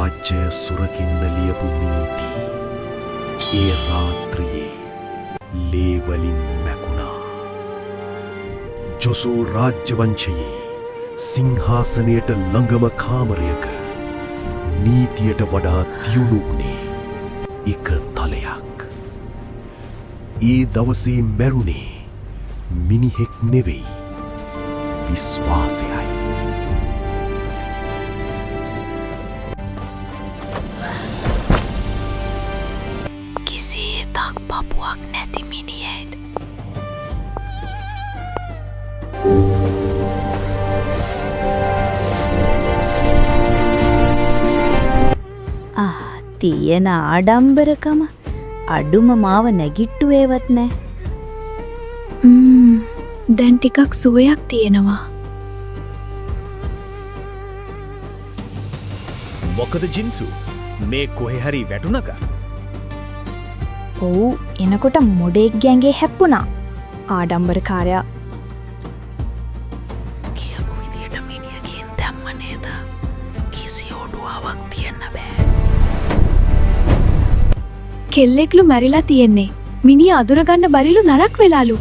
රාජ්‍ය සුරකින්න ලියපු නීති ඒ රාත්‍රියේ ලේවලින් මැකුණා. ජොසෝ රාජ්‍ය වංශයේ සිංහාසනයට ළඟම කාමරයක නීතියට වඩා දියුණු වුණේ එක තලයක්. ඒ දවසේ මැරුණේ මිනිහෙක් නෙවෙයි, විශ්වාසයයි. කිසිේ තක් පපුවක් නැති මිනිහෙක්. තියෙන ආඩම්බරකම අඩුම මාව නැගිට්ටුවේවත් නෑ. දැන් ටිකක් සුවයක් තියෙනවා. මොකද ජින්සු මේ කොහෙ හරි වැටුණක? ඔව්, එනකොට මොඩෙක් ගැන්ගේ හැප්පුණා. ආඩම්බරකාරයා කියපු විදියට මිනිහකින් දැම්ම නේද? කිසි ඔඩුවාවක් තියන්න බෑ. කෙල්ලෙක්ලු මැරිලා තියෙන්නේ. මිනිහ අදුරගන්න බරිලු නරක් වෙලාලු.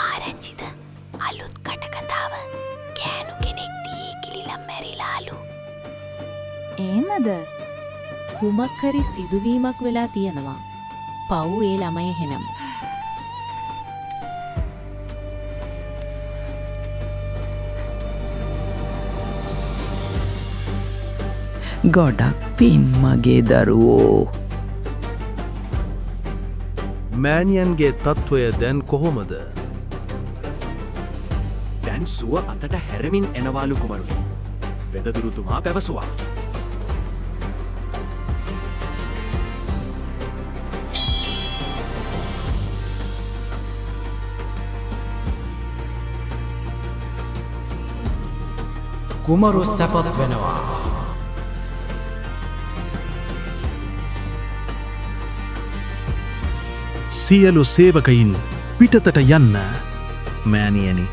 ආරංචිද අලුත් කටකතාව. ගෑනු කෙනෙක් දී කිලිලා මැරිලාලු. එහෙමද? කුමක් හරි සිදුවීමක් වෙලා තියෙනවා. පව් ඒ ළමයි එහෙනම්. ගොඩක් පින් මගේ දරුවෝ. මෑනියන්ගේ තත්ත්වය දැන් කොහොමද? දැන් සුව අතට හැරමින් එනවාලු කුමරුනි. වෙදදුරුතුමා පැවසුවා. කුමරු සැපත් වෙනවා. සියලු සේවකයින් පිටතට යන්න. මෑණියනි,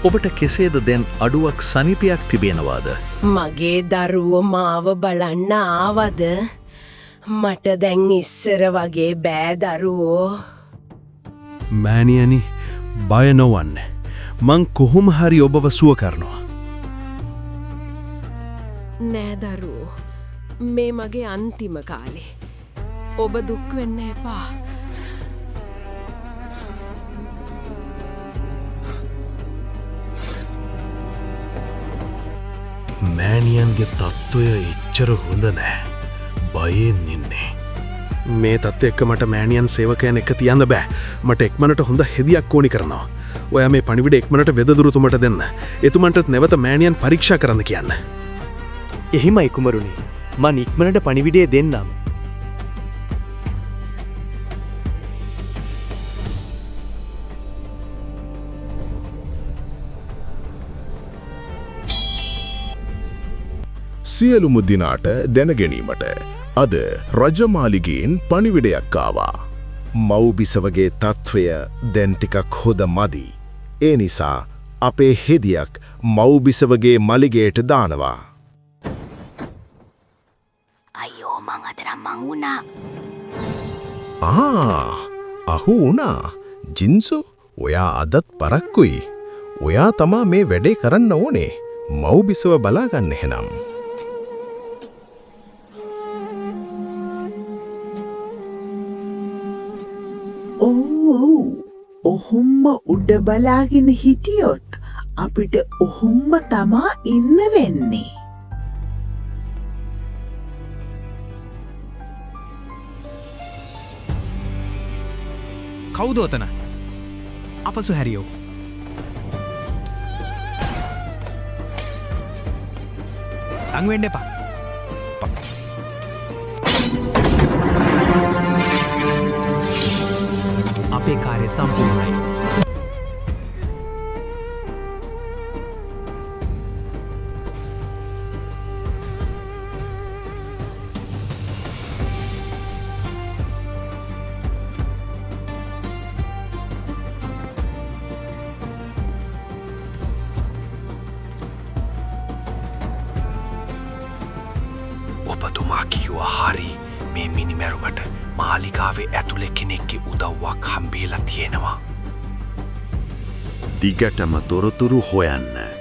ඔබට කෙසේද දැන් අඩුවක් සනීපයක් තිබෙනවාද? මගේ දරුවෝ මාව බලන්න ආවද? මට දැන් ඉස්සර වගේ බෑ දරුවෝ. මෑණියනි, බය නොවන්න. මං කොහොම හරි ඔබව සුව කරනවා. නෑ දරුවෝ. මේ මගේ අන්තිම කාලේ. ඔබ දුක් වෙන්න එපා. මෑණියන්ගේ තත්ත්වය එච්චර හොඳ නෑ. බයෙන් ඉන්නේ. මේ තත්ත්වය එක්ක මට මෑණියන් සේවකයන් එක තියන්න බෑ. මට එක්මනට හොඳ හෙදියක් ඕනි කරනවා. ඔයා මේ පණිවිඩ එක්මනට වෙදදුරුතුමට දෙන්න. එතුමන්ටත් නැවත මෑණියන් පරීක්ෂා කරන්න කියන්න. එහෙමයි කුමරුනි. මං ඉක්මනට පණිවිඩය දෙන්නම්. සියලුම දිනාට දැනගැනීමට අද රජමාලිගයෙන් පණිවිඩයක් ආවා. මව්බිසවගේ තත්ත්වය දැන් ටිකක් හොඳ මදි. ඒ නිසා අපේ හෙදියක් මව්බිසවගේ මලිගයට දානවා. අයියෝ මං අදනම් මං වුණා. අහු වුණා. ජින්සු, ඔයා අදත් පරක්කුයි. ඔයා තමා මේ වැඩේ කරන්න ඕනේ. මව්බිසව බලාගන්න එහෙනම්. ඔහොම්ම උඩ බලාගෙන හිටියොත් අපිට ඔහොම්ම තමා ඉන්න වෙන්නේ. කවුද ඔතන? අපසු හැරියෝ. ලං වෙන්න එපා. අපේ කාර්ය සම්පූර්ණයි. කිව්ව හරි මේ මිනිමැරුමට මාලිකාවේ ඇතුළේ කෙනෙක්ගේ උදව්වක් හම්බේලා තියෙනවා. දිගටම තොරතුරු හොයන්න.